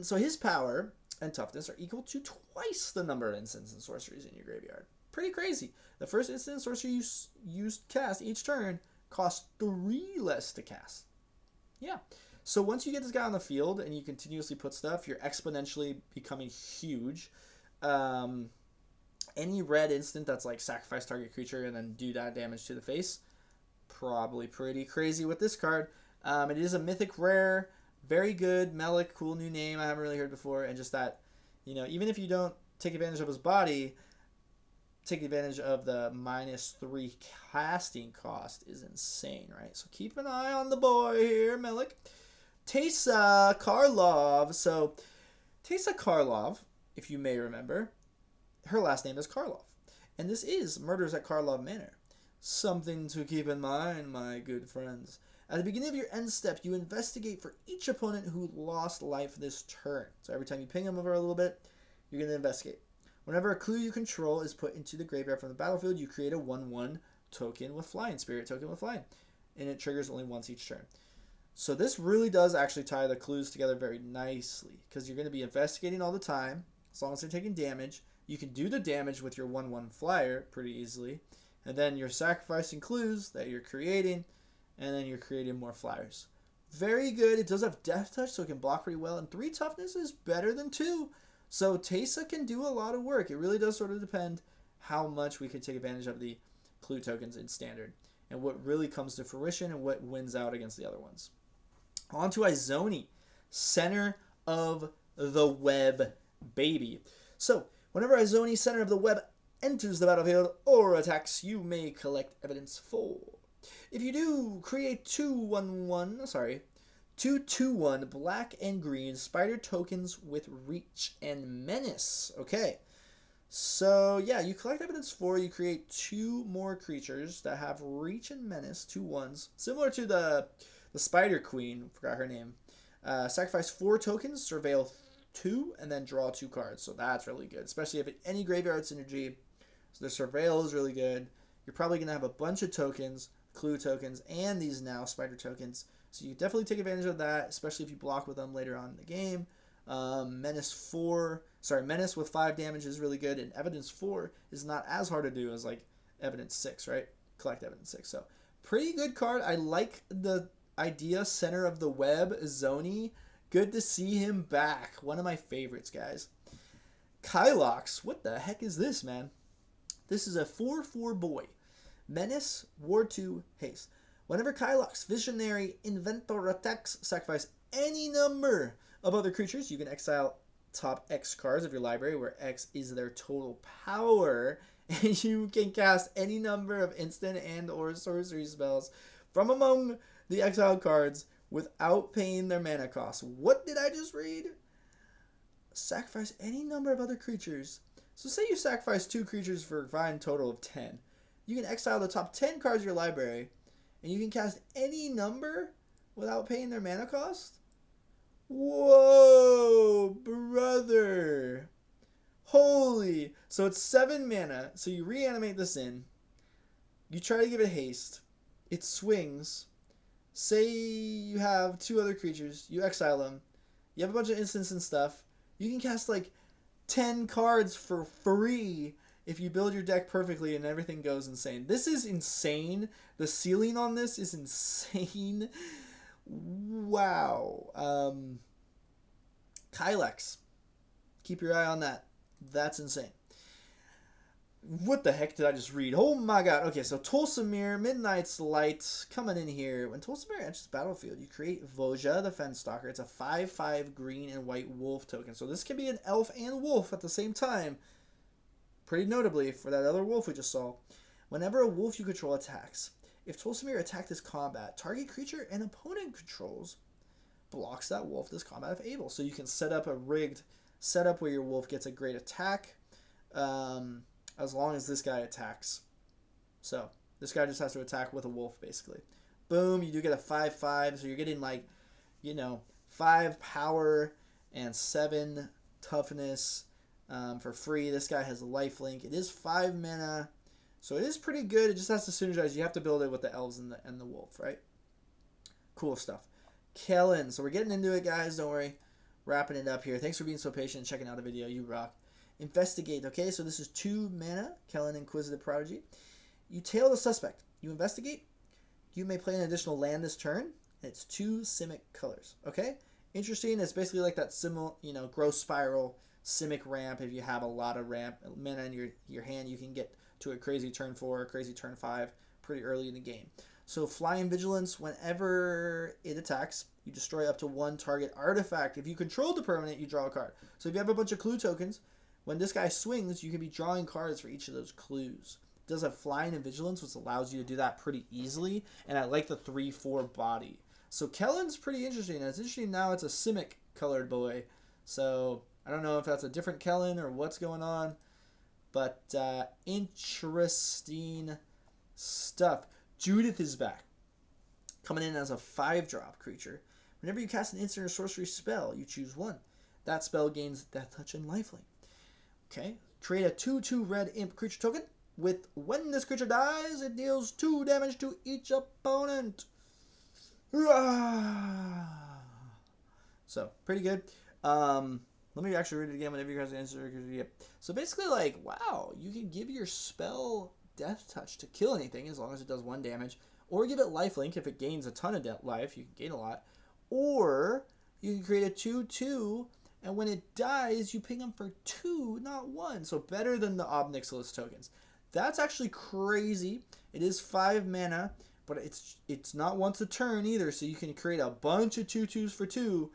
So his power and toughness are equal to twice the number of instants and sorceries in your graveyard. Pretty crazy. The first instant and sorcery you cast each turn costs 3 less to cast. Yeah. So once you get this guy on the field and you continuously put stuff, you're exponentially becoming huge. Any red instant that's like sacrifice target creature and then do that damage to the face, probably pretty crazy with this card. It is a mythic rare, very good. Melek, cool new name I haven't really heard before, and just that, even if you don't take advantage of his body, take advantage of the -3 casting cost is insane, right? So keep an eye on the boy here, Melek. Teysa Karlov. So Teysa Karlov, if you may remember, her last name is Karlov. And this is Murders at Karlov Manor. Something to keep in mind, my good friends. At the beginning of your end step, you investigate for each opponent who lost life this turn. So every time you ping them over a little bit, you're going to investigate. Whenever a clue you control is put into the graveyard from the battlefield, you create a 1/1 token with flying, spirit token with flying. And it triggers only once each turn. So this really does actually tie the clues together very nicely, because you're going to be investigating all the time, as long as they're taking damage. You can do the damage with your 1/1 flyer pretty easily, and then you're sacrificing clues that you're creating, and then you're creating more flyers. Very good. It does have Death Touch, so it can block pretty well, and 3 toughness is better than 2. So Teysa can do a lot of work. It really does sort of depend how much we could take advantage of the clue tokens in Standard, and what really comes to fruition and what wins out against the other ones. On to Izoni, Center of the Web, baby. So whenever Izoni, Center of the Web, enters the battlefield or attacks, you may collect evidence 4. If you do, create 2/2/1 black and green spider tokens with reach and menace. Okay, So yeah, you collect evidence 4. You create 2 more creatures that have reach and menace, 2/1s, similar to the Spider Queen. Forgot her name. Sacrifice 4 tokens, surveil 2, and then draw 2 cards. So that's really good, especially if any graveyard synergy. So the surveil is really good. You're probably gonna have a bunch of tokens, clue tokens, and these now spider tokens. So you definitely take advantage of that, especially if you block with them later on in the game. Menace with 5 damage is really good, and Evidence 4 is not as hard to do as like Evidence 6, right? Collect Evidence 6. So pretty good card. I like the idea, Center of the Web, Zoni. Good to see him back. One of my favorites, guys. Kylox. What the heck is this, man? This is a 4/4 boy. Menace, Ward 2, Haste. Whenever Kylox, Visionary, Inventor attacks, sacrifice any number of other creatures. You can exile top X cards of your library, where X is their total power, and you can cast any number of instant and or sorcery spells from among the exiled cards without paying their mana cost. What did I just read? Sacrifice any number of other creatures. So say you sacrifice 2 creatures for a fine total of 10. You can exile the top 10 cards of your library, and you can cast any number without paying their mana cost? Whoa, brother. Holy. So it's 7 mana. So you reanimate this in. You try to give it haste. It swings. Say you have 2 other creatures. You exile them. You have a bunch of instants and stuff. You can cast like 10 cards for free if you build your deck perfectly and everything goes insane. This is insane. The ceiling on this is insane. Wow. Kylox. Keep your eye on that. That's insane. What the heck did I just read? Oh my god. Okay, so Tolsimir, Midnight's Light, coming in here. When Tolsimir enters the battlefield, you create Voja, the Fenstalker. It's a 5/5 green and white wolf token. So this can be an elf and wolf at the same time. Pretty notably for that other wolf we just saw. Whenever a wolf you control attacks, if Tolsimir attacked this combat, target creature and opponent controls blocks that wolf this combat if able. So you can set up a rigged setup where your wolf gets a great attack, as long as this guy attacks. So this guy just has to attack with a wolf, basically. Boom, you do get a 5/5, so you're getting like, 5 power and 7 toughness for free. This guy has a lifelink. It is 5 mana, so it is pretty good. It just has to synergize. You have to build it with the elves and the wolf, right? Cool stuff. Kellen. So we're getting into it, guys. Don't worry. Wrapping it up here. Thanks for being so patient and checking out the video. You rock. Investigate. Okay, so this is 2 mana. Kellen, Inquisitive Prodigy. You tail the suspect. You investigate. You may play an additional land this turn. It's 2 Simic colors. Okay? Interesting. It's basically like that growth spiral Simic ramp. If you have a lot of ramp mana in your hand, you can get to a crazy turn 4, crazy turn 5 pretty early in the game. So Flying Vigilance, whenever it attacks, you destroy up to 1 target artifact. If you control the permanent, you draw a card. So if you have a bunch of clue tokens, when this guy swings, you can be drawing cards for each of those clues. It does have Flying and Vigilance, which allows you to do that pretty easily. And I like the 3/4 body. So Kellen's pretty interesting. And it's interesting now it's a Simic colored boy. So I don't know if that's a different Kellen or what's going on. But interesting stuff. Judith is back. Coming in as a 5-drop creature. Whenever you cast an instant or sorcery spell, you choose 1. That spell gains Death Touch and Lifelink. Okay. Create a 2/2 red imp creature token. When this creature dies, it deals 2 damage to each opponent. So, pretty good. Let me actually read it again whenever you guys answer. So basically, like, wow, you can give your spell Death Touch to kill anything as long as it does 1 damage. Or give it Lifelink if it gains a ton of life. You can gain a lot. Or you can create a 2/2, and when it dies, you ping them for 2, not 1. So better than the Obnixilis tokens. That's actually crazy. It is 5 mana, but it's not once a turn either. So you can create a bunch of 2/2s for 2,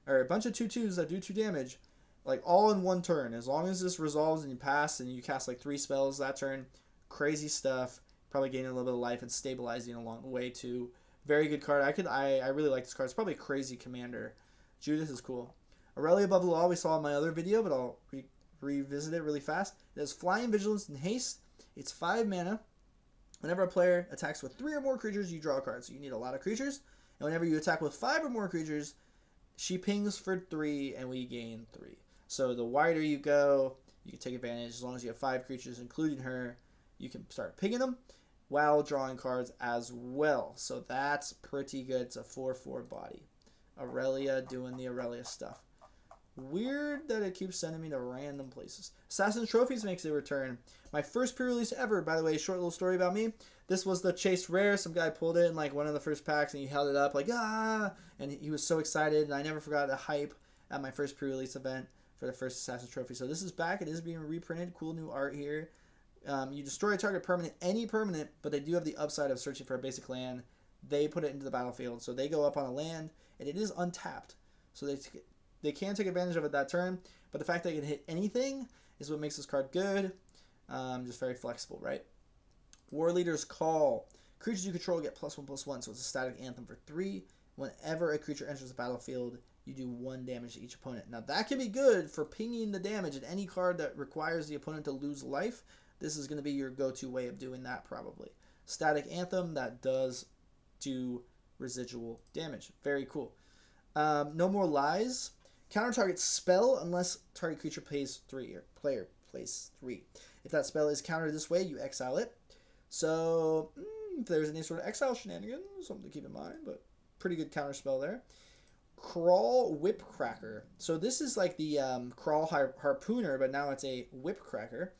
or a bunch of 2/2s that do 2 damage, like all in 1 turn. As long as this resolves and you pass and you cast like 3 spells that turn, crazy stuff. Probably gaining a little bit of life and stabilizing along the way too. Very good card. I really like this card. It's probably a crazy commander. Judith is cool. Aurelia above the law we saw in my other video, but I'll revisit it really fast. It has Flying, Vigilance, and Haste. It's 5 mana. Whenever a player attacks with 3 or more creatures, you draw a card. So you need a lot of creatures. And whenever you attack with 5 or more creatures, she pings for 3 and we gain 3. So the wider you go, you can take advantage. As long as you have 5 creatures, including her, you can start pinging them while drawing cards as well. So that's pretty good. It's a 4/4 body. Aurelia doing the Aurelia stuff. Weird that it keeps sending me to random places. Assassin's Trophies makes a return. My first pre-release ever, by the way, short little story about me. This was the Chase Rare. Some guy pulled it in like one of the first packs and he held it up like, ah! And he was so excited. And I never forgot the hype at my first pre-release event for the first Assassin's Trophy. So this is back. It is being reprinted. Cool new art here. You destroy a target permanent, any permanent, but they do have the upside of searching for a basic land. They put it into the battlefield. So they go up on a land and it is untapped. So they can take advantage of it that turn, but the fact that it can hit anything is what makes this card good. Just very flexible, right? Warleader's Call. Creatures you control get +1/+1, so it's a static anthem for 3. Whenever a creature enters the battlefield, you do 1 damage to each opponent. Now that can be good for pinging the damage, and any card that requires the opponent to lose life, this is going to be your go-to way of doing that probably. Static Anthem, that does do residual damage. Very cool. No More Lies. Counter target spell unless target creature pays 3 or player plays 3. If that spell is countered this way, you exile it. So if there's any sort of exile shenanigans, something to keep in mind, but pretty good counter spell there. Crawl Whipcracker. So this is like the Crawl Harpooner, but now it's a Whipcracker.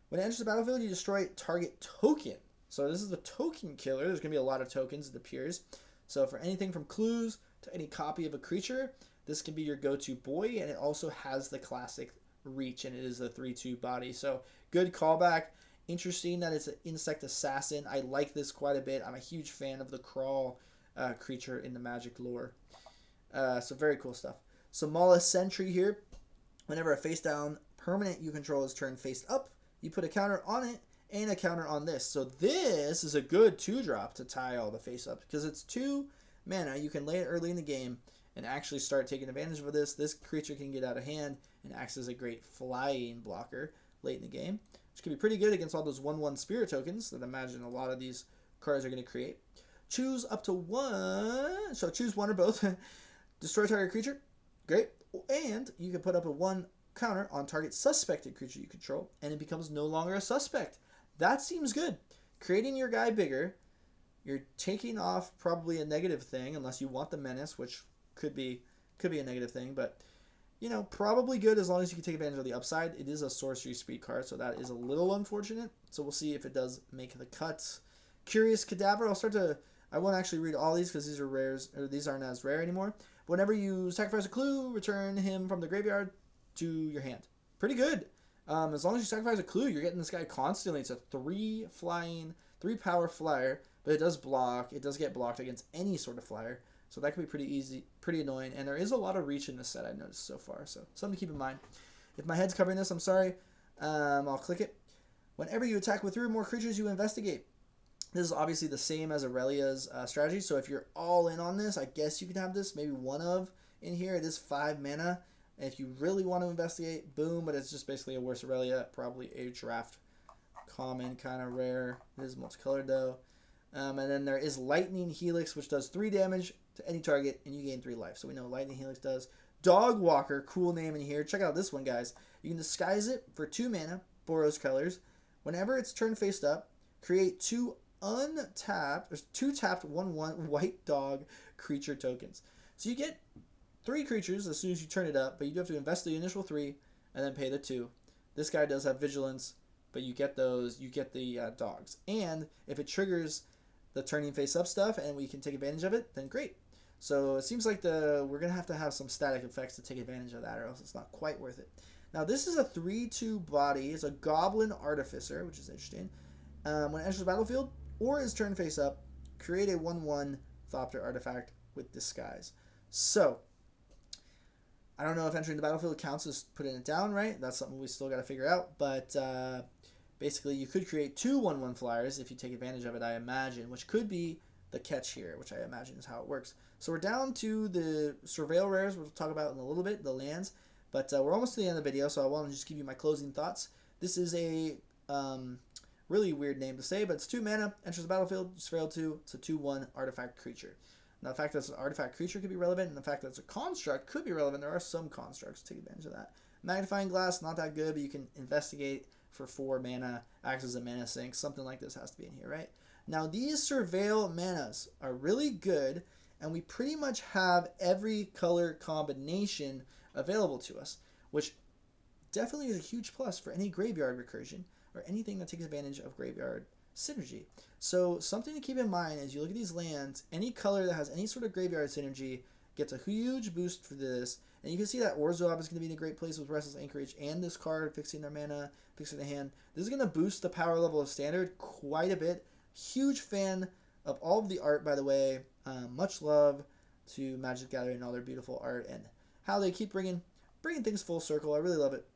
When it enters the battlefield, you destroy target token. So this is the token killer. There's going to be a lot of tokens, it appears. So for anything from clues to any copy of a creature, this can be your go-to boy, and it also has the classic reach, and it is a 3/2 body. So good callback. Interesting that it's an insect assassin. I like this quite a bit. I'm a huge fan of the crawl creature in the Magic lore. So very cool stuff. Somala Sentry here. Whenever a face-down permanent you control is turned face up, you put a counter on it and a counter on this. So this is a good 2-drop to tie all the face up because it's 2 mana. You can lay it early in the game and actually start taking advantage of this. This creature can get out of hand and acts as a great flying blocker late in the game, which can be pretty good against all those 1/1 spirit tokens that I imagine a lot of these cards are going to create. Choose up to 1. So choose 1 or both. Destroy target creature. Great. And you can put up a 1 counter on target suspected creature you control, and it becomes no longer a suspect. That seems good. Creating your guy bigger. You're taking off probably a negative thing, unless you want the menace, which could be a negative thing, but you know, probably good as long as you can take advantage of the upside. It is a sorcery speed card, so that is a little unfortunate. So we'll see if it does make the cut. Curious Cadaver. I won't actually read all these because these are rares, or these aren't as rare anymore. Whenever you sacrifice a clue, return him from the graveyard to your hand. Pretty good. As long as you sacrifice a clue, you're getting this guy constantly. It's a 3 power flyer, but it does block. It does get blocked against any sort of flyer. So that can be pretty easy, pretty annoying. And there is a lot of reach in this set I've noticed so far. So something to keep in mind. If my head's covering this, I'm sorry. I'll click it. Whenever you attack with 3 or more creatures, you investigate. This is obviously the same as Aurelia's strategy. So if you're all in on this, I guess you could have this. Maybe one of in here. It is 5 mana. And if you really want to investigate, boom. But it's just basically a worse Aurelia. Probably a draft common, kind of rare. It is multicolored though. And then there is Lightning Helix, which does 3 damage to any target, and you gain 3 life. So we know what Lightning Helix does. Dog Walker, cool name in here. Check out this one, guys. You can disguise it for 2 mana, Boros colors. Whenever it's turned faced up, create 2 tapped 1/1 white dog creature tokens. So you get 3 creatures as soon as you turn it up, but you do have to invest the initial 3 and then pay the 2. This guy does have vigilance, but you get the dogs. And if it triggers the turning face up stuff and we can take advantage of it, then great. So it seems like we're going to have some static effects to take advantage of that, or else it's not quite worth it. Now this is a 3/2 body. It's a Goblin Artificer, which is interesting. When it enters the battlefield or is turned face up, create a 1/1 Thopter artifact with disguise. So I don't know if entering the battlefield counts as putting it down, right? That's something we still got to figure out. But basically, you could create 2 1/1 flyers if you take advantage of it, I imagine, which could be the catch here, which I imagine is how it works. So we're down to the Surveil rares, we'll talk about in a little bit, the lands. But we're almost to the end of the video, so I want to just give you my closing thoughts. This is a really weird name to say, but it's 2 mana, enters the battlefield, just failed 2. It's a 2/1 artifact creature. Now, the fact that it's an artifact creature could be relevant, and the fact that it's a construct could be relevant. There are some constructs to take advantage of that. Magnifying Glass, not that good, but you can investigate for 4 mana, acts as a mana sink. Something like this has to be in here, right? Now, these Surveil manas are really good, and we pretty much have every color combination available to us, which definitely is a huge plus for any graveyard recursion or anything that takes advantage of graveyard synergy. So something to keep in mind as you look at these lands, any color that has any sort of graveyard synergy gets a huge boost for this. And you can see that Orzhov is going to be in a great place with Restless Anchorage and this card, fixing their mana, fixing the hand. This is going to boost the power level of Standard quite a bit. Huge fan of all of the art, by the way. Much love to Magic the Gathering and all their beautiful art and how they keep bringing things full circle. I really love it.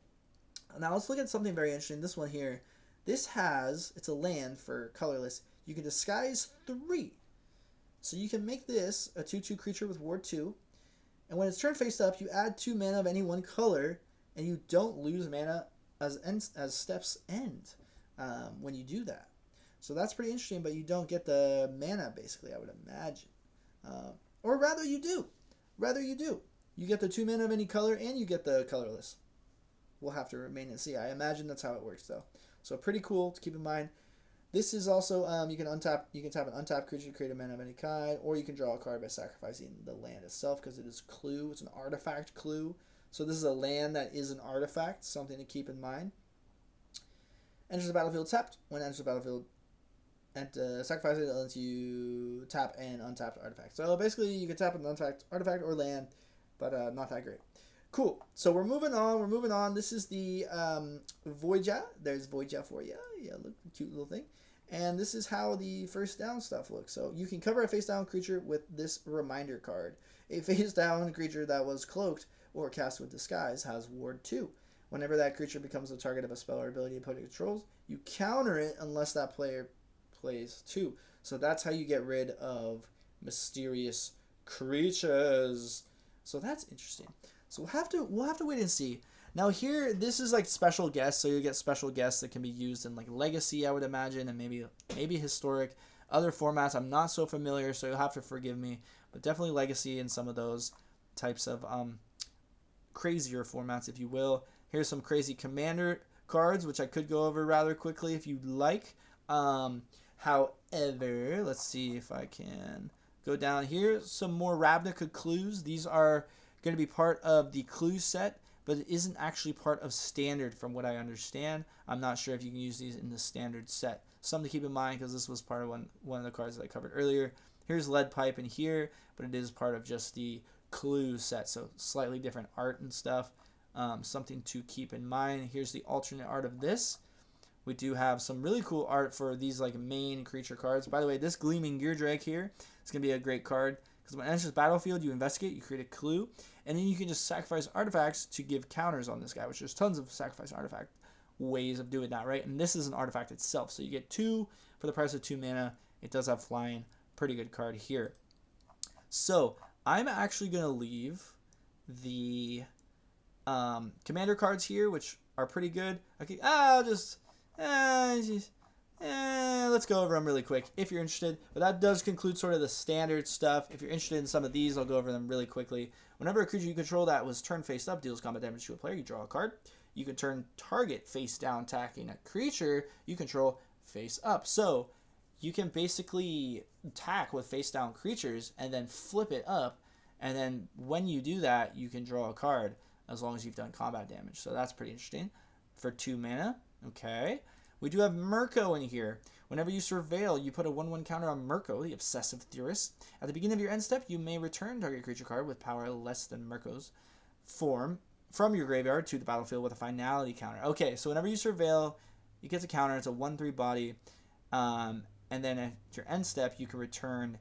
Now let's look at something very interesting. This one here. This has, it's a land for colorless. You can disguise 3. So you can make this a 2/2 creature with Ward 2. And when it's turned face up, you add 2 mana of any one color, and you don't lose mana as steps end when you do that. So that's pretty interesting, but you don't get the mana, basically, I would imagine. Or rather you do. You get the 2 mana of any color, and you get the colorless. We'll have to remain and see. I imagine that's how it works, though. So pretty cool to keep in mind. This is also, you can tap an untapped creature to create a mana of any kind, or you can draw a card by sacrificing the land itself, because it is clue. It's an artifact clue. So this is a land that is an artifact, something to keep in mind. Enters the battlefield tapped. When it enters the battlefield, and sacrifice it lets you tap an untapped artifact. So basically, you can tap an untapped artifact or land, but not that great. Cool. So we're moving on. This is the Voja. There's Voja for you. Yeah, look, cute little thing. And this is how the first down stuff looks. So you can cover a face down creature with this reminder card. A face down creature that was cloaked or cast with disguise has Ward 2. Whenever that creature becomes the target of a spell or ability opponent controls, you counter it unless that player plays 2. So that's how you get rid of mysterious creatures. So that's interesting. So we'll have to wait and see. Now here, this is like special guests, so you get special guests that can be used in like Legacy, I would imagine, and maybe Historic. Other formats I'm not so familiar, so you'll have to forgive me. But definitely Legacy and some of those types of crazier formats, if you will. Here's some crazy Commander cards, which I could go over rather quickly if you'd like. However, let's see if I can go down here. Some more Ravnica clues. These are going to be part of the clue set, but it isn't actually part of standard from what I understand. I'm not sure if you can use these in the standard set. Something to keep in mind, because this was part of one of the cards that I covered earlier. Here's Lead Pipe in here, but it is part of just the clue set, so slightly different art and stuff. Something to keep in mind. Here's the alternate art of this. We do have some really cool art for these like main creature cards. By the way, this Gleaming Geardrake here is going to be a great card, because when it enters the battlefield, you investigate, you create a clue, and then you can just sacrifice artifacts to give counters on this guy, which there's tons of sacrifice artifact ways of doing that, right? And this is an artifact itself, so you get 2 for the price of 2 mana. It does have flying. Pretty good card here. So I'm actually going to leave the commander cards here, which are pretty good. Okay, let's go over them really quick if you're interested. But that does conclude sort of the standard stuff. If you're interested in some of these, I'll go over them really quickly. Whenever a creature you control that was turned face up deals combat damage to a player, you draw a card. You can turn target face down attacking a creature you control face up. So you can basically attack with face down creatures and then flip it up. And then when you do that, you can draw a card as long as you've done combat damage. So that's pretty interesting for 2 mana. Okay. We do have Mirko in here. Whenever you surveil, you put a 1/1 counter on Mirko, the Obsessive Theorist. At the beginning of your end step, you may return target creature card with power less than Mirko's form from your graveyard to the battlefield with a finality counter. Okay, so whenever you surveil, it gets a counter. It's a 1/3 body. And then at your end step, you can return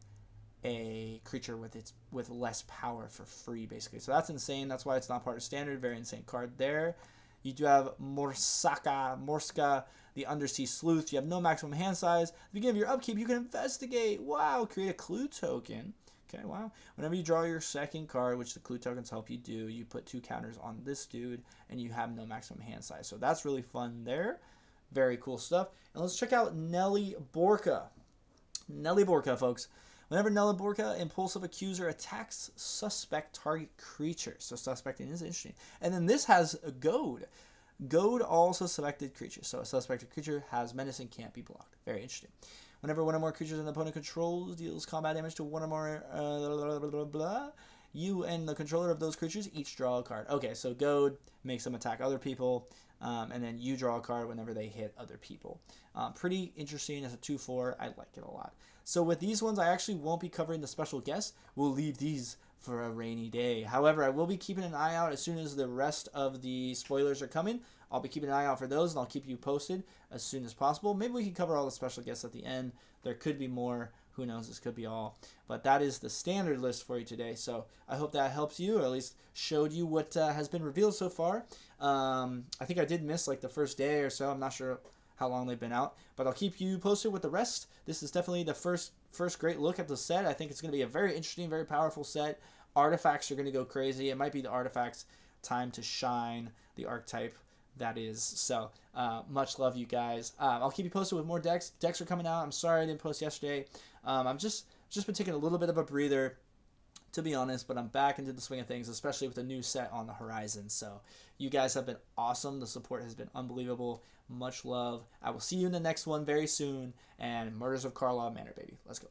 a creature with less power for free, basically. So that's insane. That's why it's not part of standard. Very insane card there. You do have Morska, the Undersea Sleuth. You have no maximum hand size. At the beginning of your upkeep, you can investigate. Wow, create a clue token. Okay, wow. Whenever you draw your second card, which the clue tokens help you do, you put 2 counters on this dude, and you have no maximum hand size. So that's really fun there. Very cool stuff. And let's check out Nelly Borka. Nelly Borka, folks. Whenever Nelly Borka, Impulsive Accuser, attacks suspect target creature. So suspecting is interesting. And then this has a goad. Goad all suspected creatures. So a suspected creature has menace and can't be blocked. Very interesting. Whenever one or more creatures an opponent controls deals combat damage to one or more blah, blah, blah, you and the controller of those creatures each draw a card. Okay, so Goad makes them attack other people, and then you draw a card whenever they hit other people. Pretty interesting as a 2/4. I like it a lot. So with these ones, I actually won't be covering the special guests. We'll leave these for a rainy day. However, I will be keeping an eye out as soon as the rest of the spoilers are coming. I'll be keeping an eye out for those, and I'll keep you posted as soon as possible. Maybe we can cover all the special guests at the end. There could be more. Who knows? This could be all. But that is the standard list for you today. So I hope that helps you, or at least showed you what has been revealed so far. I think I did miss like the first day or so. I'm not sure how long they've been out. But I'll keep you posted with the rest. This is definitely the first great look at the set. I think it's going to be a very interesting, very powerful set. Artifacts are going to go crazy. It might be the artifacts' time to shine, the archetype that is. So much love, you guys. I'll keep you posted with more decks. Decks are coming out. I'm sorry I didn't post yesterday. I'm just been taking a little bit of a breather, to be honest, but I'm back into the swing of things, especially with a new set on the horizon. So you guys have been awesome. The support has been unbelievable. Much love. I will see you in the next one very soon. And Murders of Karlov Manor, baby. Let's go.